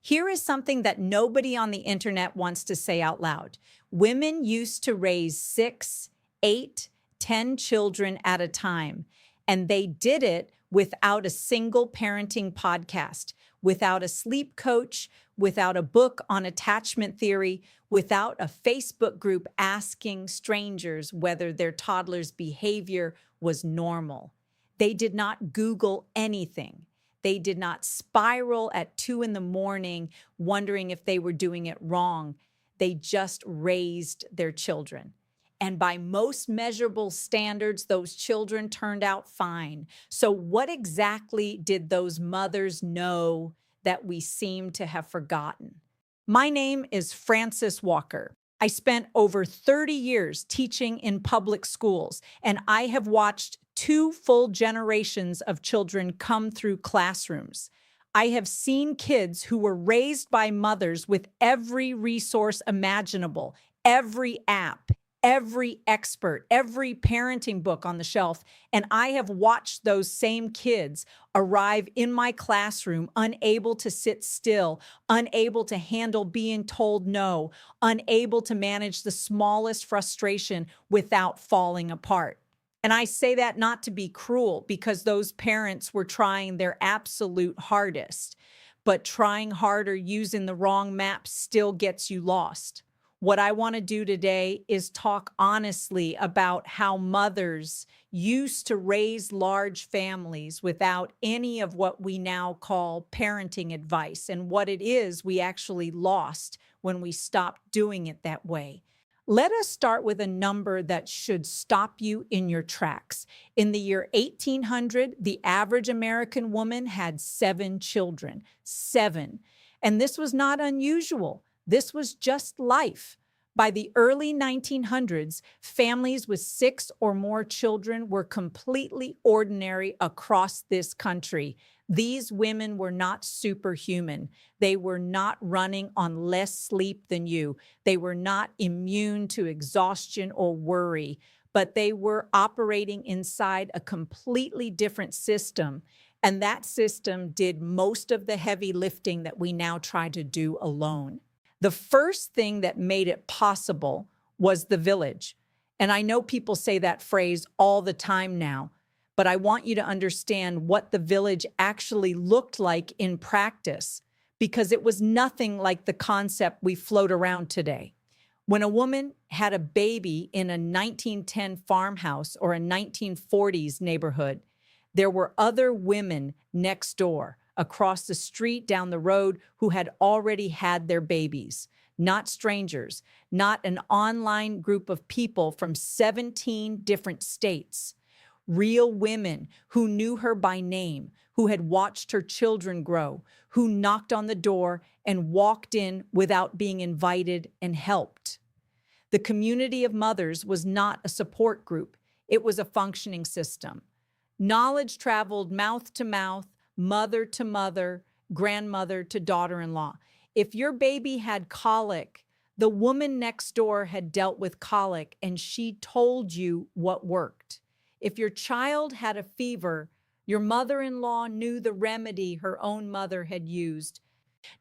Here is something that nobody on the internet wants to say out loud. Women used to raise 6, 8, 10 children at a time, and they did it without a single parenting podcast, without a sleep coach, without a book on attachment theory, without a Facebook group asking strangers whether their toddler's behavior was normal. They did not Google anything. They did not spiral at 2 in the morning wondering if they were doing it wrong. They just raised their children. And by most measurable standards, those children turned out fine. So what exactly did those mothers know that we seem to have forgotten? My name is Frances Walker. I spent over 30 years teaching in public schools, and I have watched 2 full generations of children come through classrooms. I have seen kids who were raised by mothers with every resource imaginable, every app, every expert, every parenting book on the shelf, and I have watched those same kids arrive in my classroom unable to sit still, unable to handle being told no, unable to manage the smallest frustration without falling apart. And I say that not to be cruel, because those parents were trying their absolute hardest, but trying harder using the wrong map still gets you lost. What I want to do today is talk honestly about how mothers used to raise large families without any of what we now call parenting advice, and what it is we actually lost when we stopped doing it that way. Let us start with a number that should stop you in your tracks. In the year 1800, the average American woman had 7 children. 7. And this was not unusual. This was just life. By the early 1900s, families with 6 or more children were completely ordinary across this country. These women were not superhuman. They were not running on less sleep than you. They were not immune to exhaustion or worry, but they were operating inside a completely different system. And that system did most of the heavy lifting that we now try to do alone. The first thing that made it possible was the village. And I know people say that phrase all the time now, but I want you to understand what the village actually looked like in practice, because it was nothing like the concept we float around today. When a woman had a baby in a 1910 farmhouse or a 1940s neighborhood, there were other women next door, across the street, down the road, who had already had their babies. Not strangers, not an online group of people from 17 different states. Real women who knew her by name, who had watched her children grow, who knocked on the door and walked in without being invited and helped. The community of mothers was not a support group. It was a functioning system. Knowledge traveled mouth to mouth, mother to mother, grandmother to daughter-in-law. If your baby had colic, the woman next door had dealt with colic and she told you what worked. If your child had a fever, your mother-in-law knew the remedy her own mother had used.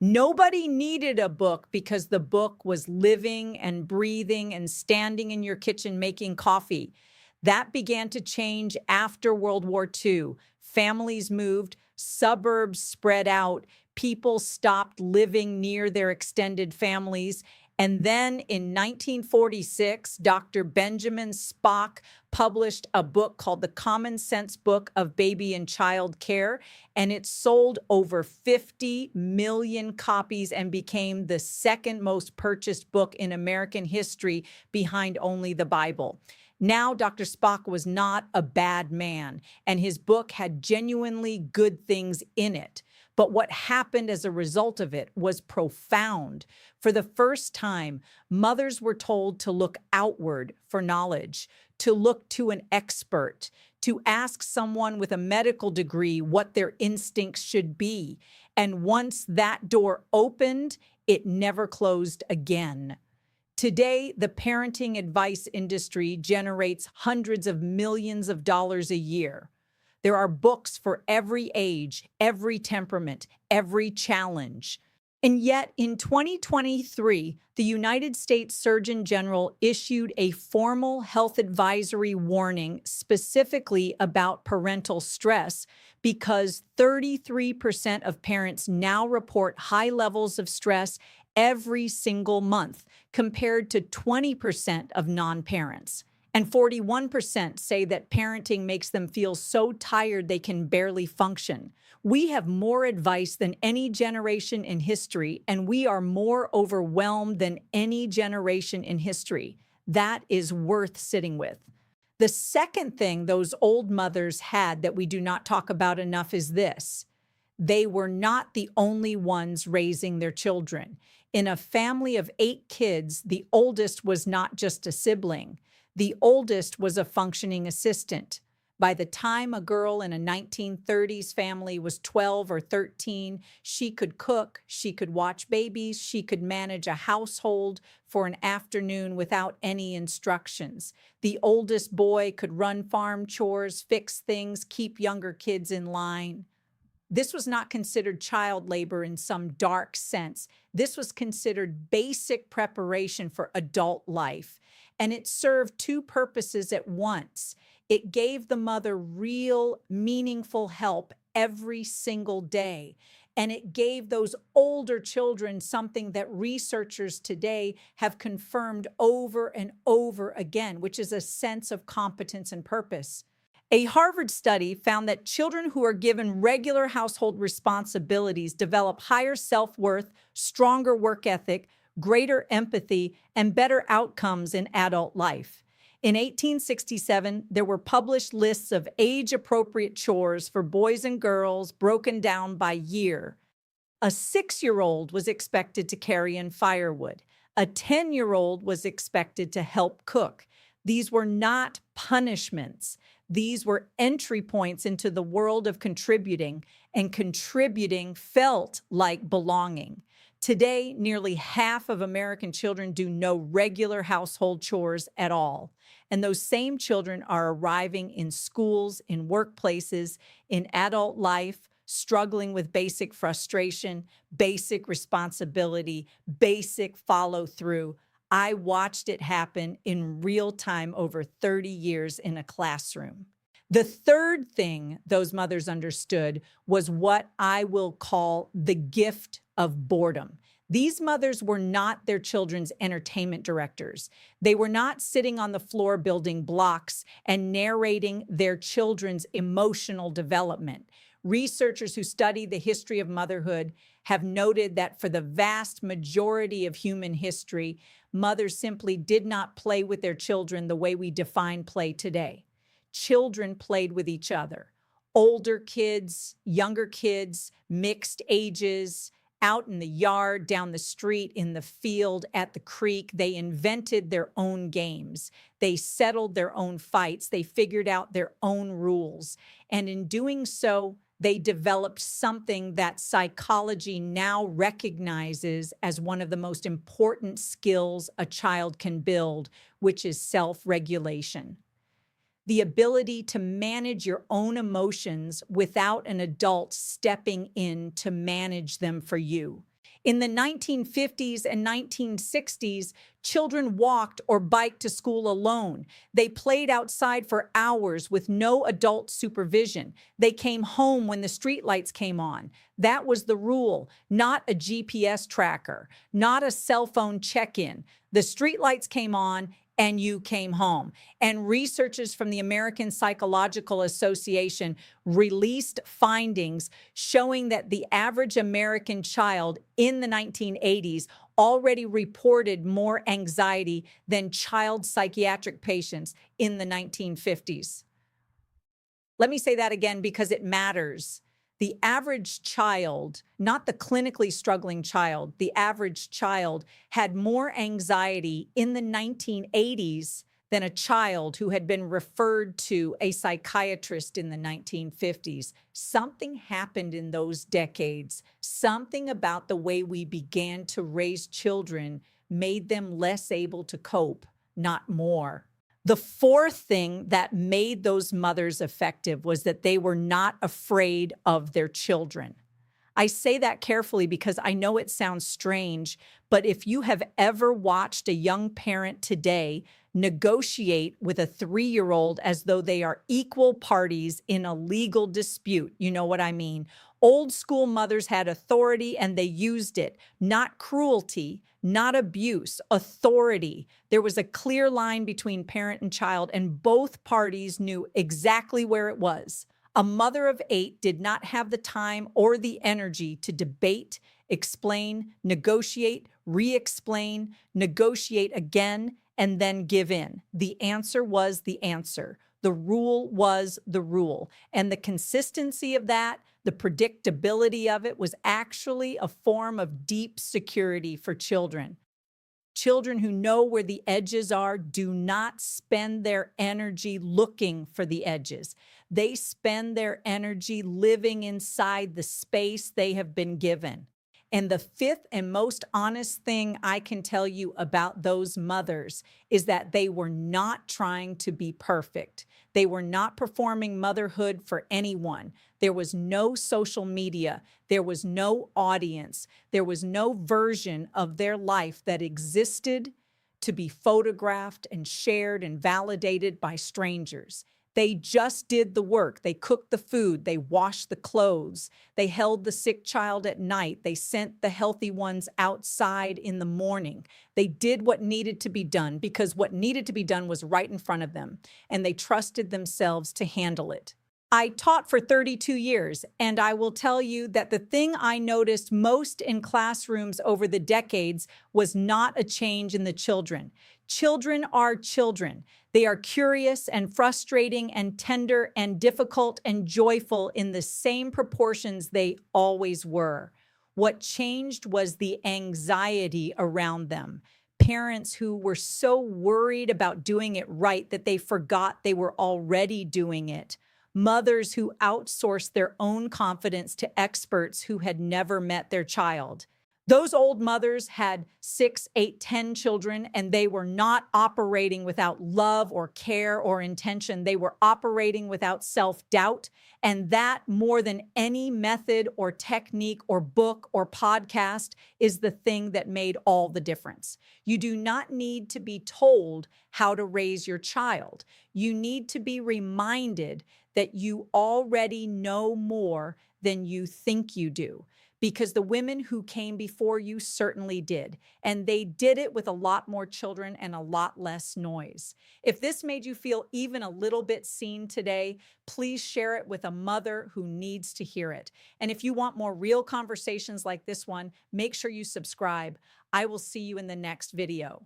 Nobody needed a book because the book was living and breathing and standing in your kitchen making coffee. That began to change after World War II. Families moved, suburbs spread out, people stopped living near their extended families. And then in 1946, Dr. Benjamin Spock published a book called The Common Sense Book of Baby and Child Care, and it sold over 50 million copies and became the second most purchased book in American history, behind only the Bible. Now, Dr. Spock was not a bad man, and his book had genuinely good things in it. But what happened as a result of it was profound. For the first time, mothers were told to look outward for knowledge, to look to an expert, to ask someone with a medical degree what their instincts should be. And once that door opened, it never closed again. Today, the parenting advice industry generates hundreds of millions of dollars a year. There are books for every age, every temperament, every challenge. And yet, in 2023, the United States Surgeon General issued a formal health advisory warning specifically about parental stress because 33% of parents now report high levels of stress every single month, compared to 20% of non-parents. And 41% say that parenting makes them feel so tired they can barely function. We have more advice than any generation in history, and we are more overwhelmed than any generation in history. That is worth sitting with. The second thing those old mothers had that we do not talk about enough is this: they were not the only ones raising their children. In a family of 8 kids, the oldest was not just a sibling. The oldest was a functioning assistant. By the time a girl in a 1930s family was 12 or 13, she could cook, she could watch babies, she could manage a household for an afternoon without any instructions. The oldest boy could run farm chores, fix things, keep younger kids in line. This was not considered child labor in some dark sense. This was considered basic preparation for adult life. And it served 2 purposes at once. It gave the mother real, meaningful help every single day. And it gave those older children something that researchers today have confirmed over and over again, which is a sense of competence and purpose. A Harvard study found that children who are given regular household responsibilities develop higher self-worth, stronger work ethic, greater empathy, and better outcomes in adult life. In 1867, there were published lists of age-appropriate chores for boys and girls broken down by year. A 6-year-old was expected to carry in firewood. A 10-year-old was expected to help cook. These were not punishments. These were entry points into the world of contributing, and contributing felt like belonging. Today, nearly half of American children do no regular household chores at all. And those same children are arriving in schools, in workplaces, in adult life, struggling with basic frustration, basic responsibility, basic follow-through. I watched it happen in real time over 30 years in a classroom. The third thing those mothers understood was what I will call the gift of boredom. These mothers were not their children's entertainment directors. They were not sitting on the floor building blocks and narrating their children's emotional development. Researchers who study the history of motherhood have noted that for the vast majority of human history, mothers simply did not play with their children the way we define play today. Children played with each other. Older kids, younger kids, mixed ages, out in the yard, down the street, in the field, at the creek. They invented their own games. They settled their own fights. They figured out their own rules. And in doing so, they developed something that psychology now recognizes as one of the most important skills a child can build, which is self-regulation. The ability to manage your own emotions without an adult stepping in to manage them for you. In the 1950s and 1960s, children walked or biked to school alone. They played outside for hours with no adult supervision. They came home when the streetlights came on. That was the rule, not a GPS tracker, not a cell phone check-in. The streetlights came on and you came home. And researchers from the American Psychological Association released findings showing that the average American child in the 1980s already reported more anxiety than child psychiatric patients in the 1950s. Let me say that again because it matters. The average child, not the clinically struggling child, the average child had more anxiety in the 1980s than a child who had been referred to a psychiatrist in the 1950s. Something happened in those decades. Something about the way we began to raise children made them less able to cope, not more. The fourth thing that made those mothers effective was that they were not afraid of their children. I say that carefully because I know it sounds strange, but if you have ever watched a young parent today negotiate with a 3-year-old as though they are equal parties in a legal dispute, you know what I mean? Old school mothers had authority and they used it, not cruelty, not abuse, authority. There was a clear line between parent and child, and both parties knew exactly where it was. A mother of 8 did not have the time or the energy to debate, explain, negotiate, re explain, negotiate again, and then give in. The answer was the answer. The rule was the rule. And the consistency of that, the predictability of it, was actually a form of deep security for children. Children who know where the edges are do not spend their energy looking for the edges. They spend their energy living inside the space they have been given. And the fifth and most honest thing I can tell you about those mothers is that they were not trying to be perfect. They were not performing motherhood for anyone. There was no social media. There was no audience. There was no version of their life that existed to be photographed and shared and validated by strangers. They just did the work. They cooked the food. They washed the clothes. They held the sick child at night. They sent the healthy ones outside in the morning. They did what needed to be done because what needed to be done was right in front of them, and they trusted themselves to handle it. I taught for 32 years, and I will tell you that the thing I noticed most in classrooms over the decades was not a change in the children. Children are children. They are curious and frustrating and tender and difficult and joyful in the same proportions they always were. What changed was the anxiety around them. Parents who were so worried about doing it right that they forgot they were already doing it. Mothers who outsourced their own confidence to experts who had never met their child. Those old mothers had 6, 8, 10 children, and they were not operating without love or care or intention. They were operating without self-doubt. And that, more than any method or technique or book or podcast, is the thing that made all the difference. You do not need to be told how to raise your child. You need to be reminded that you already know more than you think you do, because the women who came before you certainly did, and they did it with a lot more children and a lot less noise. If this made you feel even a little bit seen today, please share it with a mother who needs to hear it. And if you want more real conversations like this one, make sure you subscribe. I will see you in the next video.